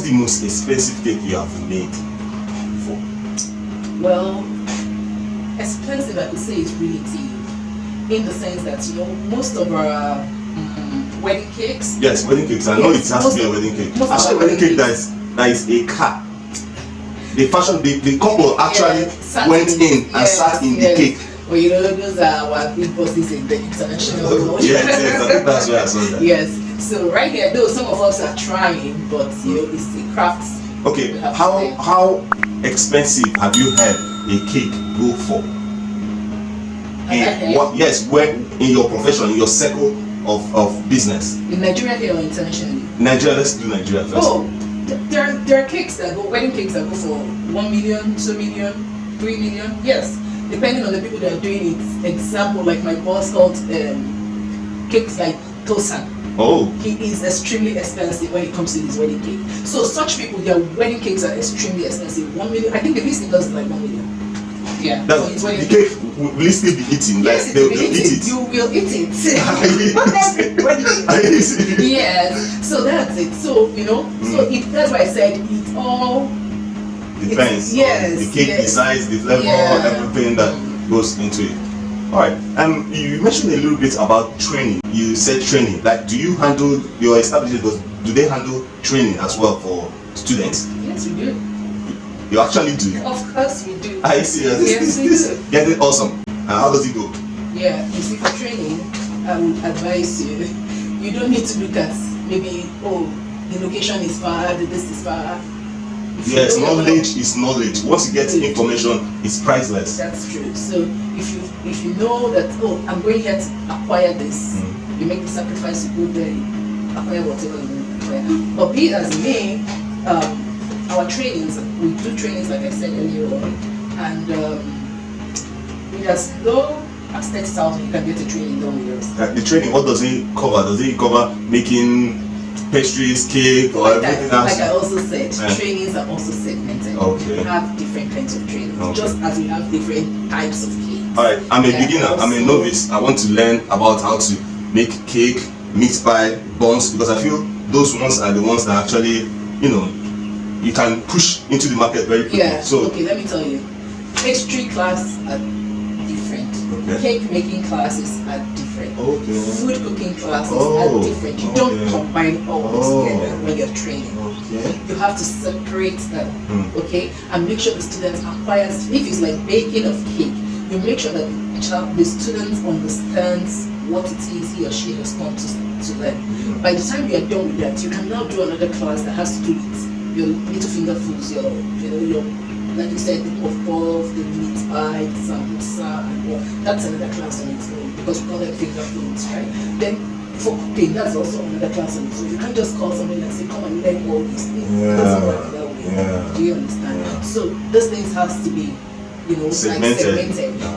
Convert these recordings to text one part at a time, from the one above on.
the most expensive cake you have made before? Well, expensive, I could say, is relative, in the sense that, you know, most of our wedding cakes. Yes, wedding cakes. I know it has to be a wedding cake. Actually, wedding cake that is a car. The fashion, the couple actually went in and sat in the cake. Well, you know, those are our big bosses in the international world. Yes, I think that's where I saw that. Yes. So right here, though some of us are trying, but you know, it's a craft. Okay, how expensive have you had a cake go for? Yes, when in your profession, in your circle of business? In Nigeria here or internationally? Nigeria, let's do Nigeria first. Oh, there are cakes that go, wedding cakes that go for 1 million, 2 million, 3 million. Yes, depending on the people that are doing it. Example, like my boss called cakes like Tosan. Oh. He is extremely expensive when it comes to his wedding cake. So such people, their wedding cakes are extremely expensive. 1 million. I think the least he does is like 1 million. Yeah. That's, the cake will still be eaten. Yes, like they'll eat it. You will eat it. Yes. So that's it. So you know. So that's why I said it all depends. Yes. The cake, the size, the flavor, everything that goes into it. All right. You mentioned a little bit about training. You said training. Like, do you handle your establishment? Do they handle training as well for students? Yes, we do. You actually do? Of course we do. I see. Yes, we do. Getting awesome. And how does it go? Yeah, you see, for training, I would advise you, you don't need to look at maybe, oh, the location is far, this is far. Yes, knowledge is knowledge. Once you get information, it's priceless. That's true. So if you know that, oh, I'm going here to acquire this, you make the sacrifice to go there, acquire whatever you want to acquire. But be it as it may, our trainings, we do trainings like I said earlier on, and with as low as 30,000 you can get a training done with us. The training, what does it cover? Does it cover making pastries, cake, or everything else? Like I also said, trainings are also segmented. Okay. We have different kinds of trainings, just as we have different types of cakes. Alright, I'm a beginner, I'm a novice. I want to learn about how to make cake, meat pie, buns, because I feel those ones are the ones that actually, you know, you can push into the market very quickly. Yeah. So okay, let me tell you, pastry classes are different. Cake making classes are different. Food cooking classes are different. You don't combine all together when you're training. You have to separate them, okay, and make sure the student acquires. If it's like baking of cake, you make sure that the student understands what it is he or she has come to learn. By the time you are done with that, you can now do another class that has to do with your little finger foods, your like you said, the puff, the meat pie, the samosa, and all. That's another class on its own because we call them finger foods, right? Then for cooking, that's also another class on its own. You can't just call somebody and say, come and learn all these things. It doesn't work that way. Do you understand? So those things has to be, you know, segmented.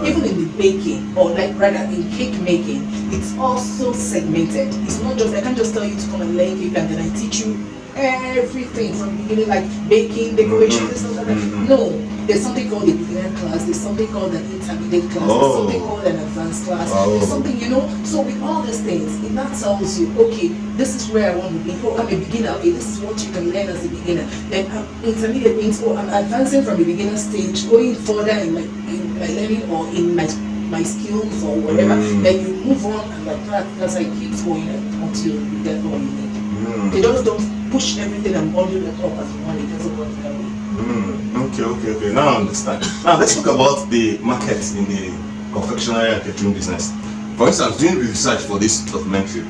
Even in the baking, or like rather in cake making, it's also segmented. It's not just, I can't just tell you to come and learn cake and then I teach you everything from the beginning, like baking, decoration, and stuff like that. No, there's something called a beginner class, there's something called an intermediate class, there's something called an advanced class, there's something, you know. So with all these things, it now tells you, okay, this is where I want to be. Oh, I'm a beginner. Okay, this is what you can learn as a beginner. Then intermediate means, oh, I'm advancing from the beginner stage, going further in my learning or in my skills or whatever. Then you move on and like that. That's how it keeps going until you get all you need. They just don't push everything and bundle it up as one. It doesn't work that way. Okay. Now I understand. Now let's talk about the market in the confectionery and catering business. For instance, doing research for this documentary,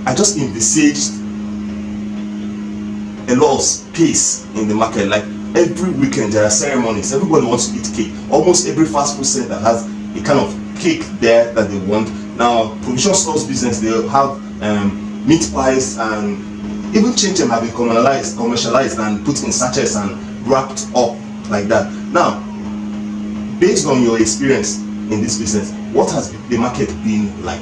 I just envisaged a lot of space in the market. Like every weekend there are ceremonies. Everybody wants to eat cake. Almost every fast food center has a kind of cake there that they want. Now, provision stores business, they'll have meat pies, and even chinchin have been commercialized and put in sachets and wrapped up like that. Now, based on your experience in this business, what has the market been like?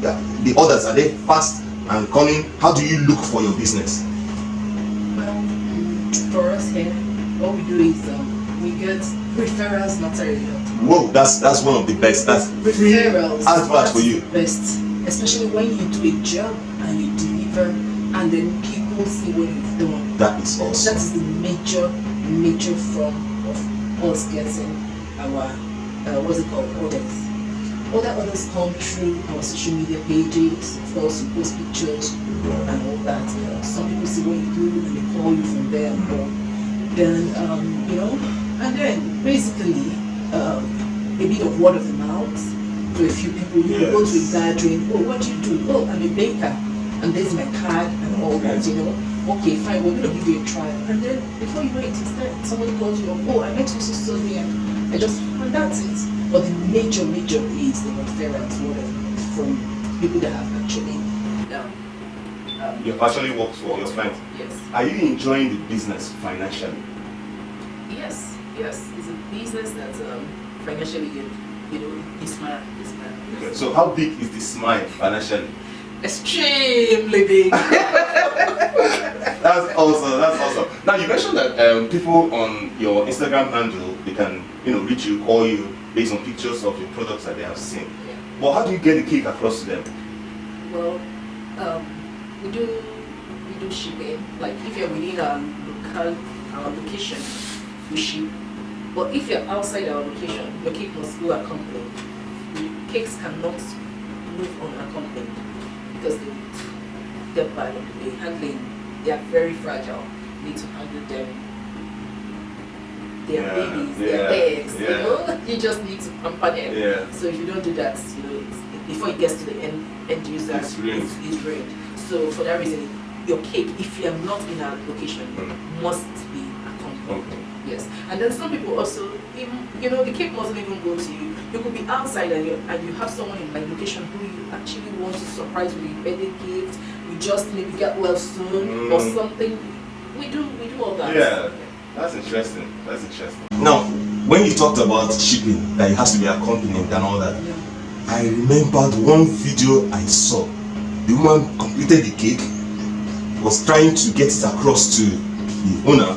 The orders, are they fast and coming? How do you look for your business? Well, for us here, what we do is we get referrals material. Whoa, that's one of the best. That's referrals. Advert for you. Best, especially when you do a job and you deliver, and and then people see what you've done. That is awesome. That is the major form of us getting our what's it called, orders. Other orders come through our social media pages. Of course, you post pictures and all that. Some people see what you do and they call you from there. Then and then basically a bit of word of the mouth to a few people. You go to a gathering. Oh, what do you do? Oh, I'm a baker, and there's my card and all that. Okay, fine. We're gonna give you a trial, and then before you know it, instead someone calls you. Oh, I met you so and and that's it. But the major is the referrals, from people that have actually you've actually worked for your client. Yes. Are you enjoying the business financially? Yes. It's a business that financially, is my. Okay. So how big is the smile financially? Extremely big. That's awesome. Now you mentioned that people on your Instagram handle, they can reach you, call you based on pictures of your products that they have seen. Yeah. But how do you get the cake across to them? Well, we do shipping. Like if you're within our location, we ship. But if you're outside our location, your cake must go accompanied. The cakes cannot move unaccompanied because they get bad on the way. Handling, they are very fragile. You need to handle them. They are babies, they are eggs, you just need to pamper them. Yeah. So if you don't do that, before it gets to the end user, it's ruined. So for that reason, your cake, if you are not in a location, must be accompanied. Okay. Yes. And then some people also, the cake mustn't even go to you. You could be outside and you have someone in my location who you actually want to surprise with a birthday gift. You just maybe get well soon or something. We do all that. Yeah. That's interesting. Now, when you talked about shipping, that it has to be accompanied and all that, I remembered one video I saw. The woman completed the cake, was trying to get it across to the owner,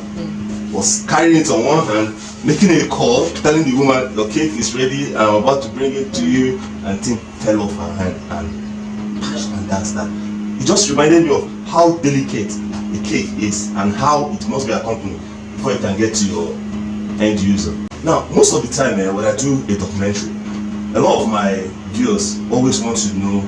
was carrying it on one hand, making a call, telling the woman, your cake is ready, I'm about to bring it to you, and thing fell off her hand, and that's that. It just reminded me of how delicate the cake is and how it must be accompanied before you can get to your end user. Now, most of the time when I do a documentary, a lot of my viewers always want to know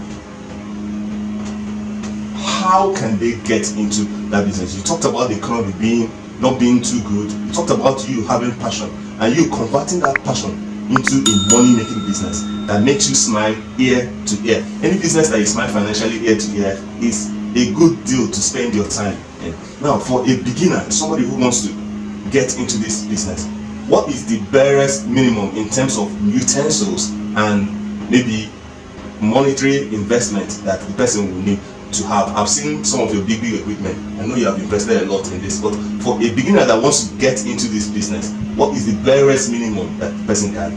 how can they get into that business. You talked about the economy not being too good. You talked about you having passion and you converting that passion into a money-making business that makes you smile ear to ear. Any business that you smile financially ear to ear is a good deal to spend your time in. Now, for a beginner, somebody who wants to get into this business, what is the barest minimum in terms of utensils and maybe monetary investment that the person will need to have? I've seen some of your big equipment. I know you have invested a lot in this, but for a beginner that wants to get into this business, what is the barest minimum that the person can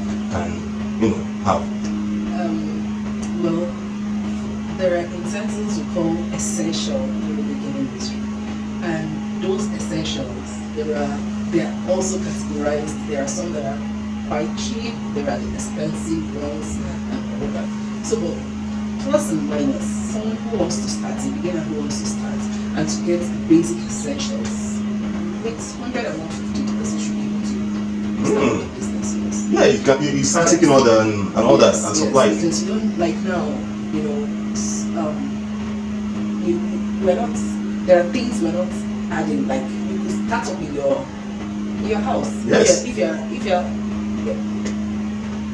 have? Well, there are utensils we call essential in the beginning industry, and those essentials they are also categorized. There are some that are quite cheap, there are the expensive ones, and all that. So, but plus and minus, someone who wants to start, a beginner who wants to start, and to get the basic essentials, with 100 and 150, the person should be able to start the business. Yes. Yeah, you start taking order and all that and supply. Yes, you don't, like now, we're not, there are things we're not adding, like you could start up in your house. Yes. If you're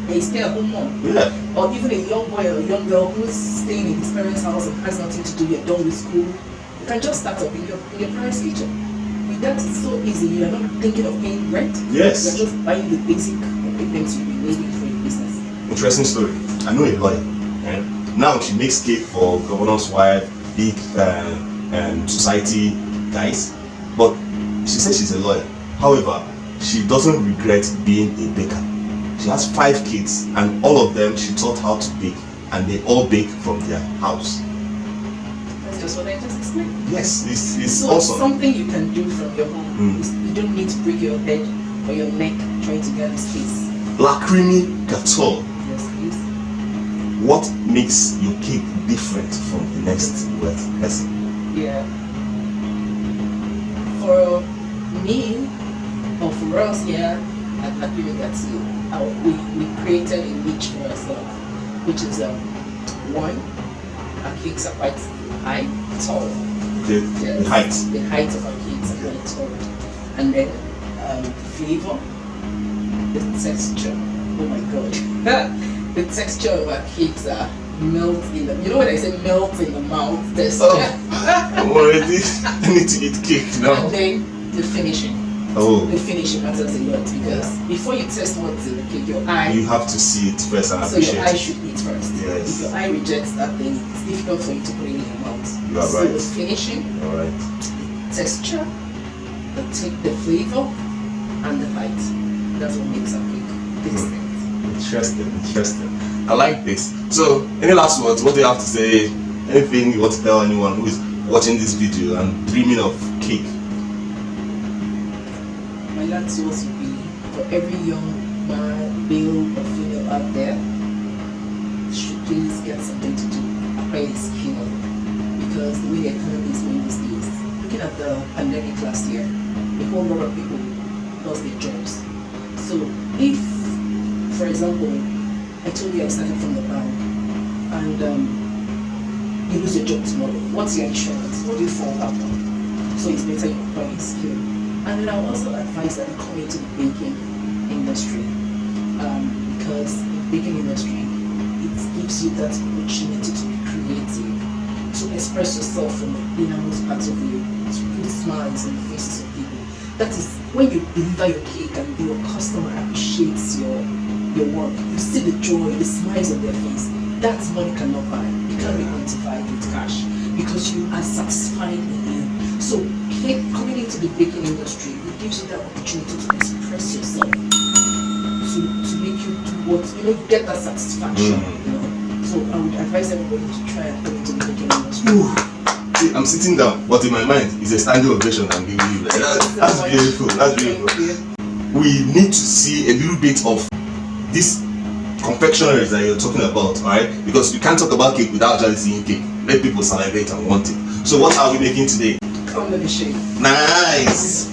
a stay-at-home mom, or even a young boy or a young girl who's staying in his parents' house and has nothing to do, you're done with school, you can just start up in your parents' kitchen. With that, it's so easy. You're not thinking of paying rent. Yes. You're just buying the basic equipment you'll be needing for your business. Interesting story. I know a lawyer, and now she makes cake for governor's wife, big society guys, but she says she's a lawyer. However, she doesn't regret being a baker. She has 5 kids, and all of them she taught how to bake, and they all bake from their house. That's just what I just explained. Yes, it's so awesome. Something you can do from your home. You don't need to break your head or your neck trying to get this space. Lacrimi Gator. Yes, please. What makes your cake different from the next person? Yeah. me, or for us here at ADVERTS, we created a niche for ourselves, which is one, our cakes are quite high, tall. The height. The height of our cakes are quite tall. And then the flavor, the texture. Oh my god. The texture of our cakes are melt in the, you know when I say melt in the mouth texture? I'm already, I need to eat cake now. And then the finishing. Oh. The finishing matters a lot because before you test what's in the cake, your eye. You have to see it first and appreciate it. So your eye should eat first. Yes. If your eye rejects that, then it's difficult for you to put it in your mouth. You are so right. the finishing, Alright. texture, the flavor, and the height. That's what makes our cake distinct. Interesting. I like this. So, any last words? What do you have to say? Anything you want to tell anyone who is watching this video and dreaming of cake? My last words would be for every young man, male or female out there, should please get something to do, acquire a skill, because the way the economy is going these days, looking at the pandemic last year, a whole lot of people lost their jobs. So if, for example, I told you I started from the bank and you lose your job tomorrow, what's your insurance? What do you fall back on? So it's better you acquire a skill. And then I will also advise that you come into the baking industry because in the baking industry, it gives you that opportunity to be creative, to express yourself from the innermost parts of you, to put smiles on the faces of people. That is when you deliver your cake and your customer appreciates your work. You see the joy, the smiles on their face. That's money cannot buy. It can't be quantified with cash because you are satisfied in you. So coming into the baking industry, it gives you that opportunity to express yourself, to make you do what you get that satisfaction. So I would advise everybody to try and come into the baking industry. See, I'm sitting down, but in my mind, it's a standing ovation I'm giving you. That's beautiful. That's beautiful. We need to see a little bit of this confectioneries that you're talking about, alright? Because you can't talk about cake without actually seeing cake. Let people salivate and want it. So what are we making today? Come let me show you. Nice.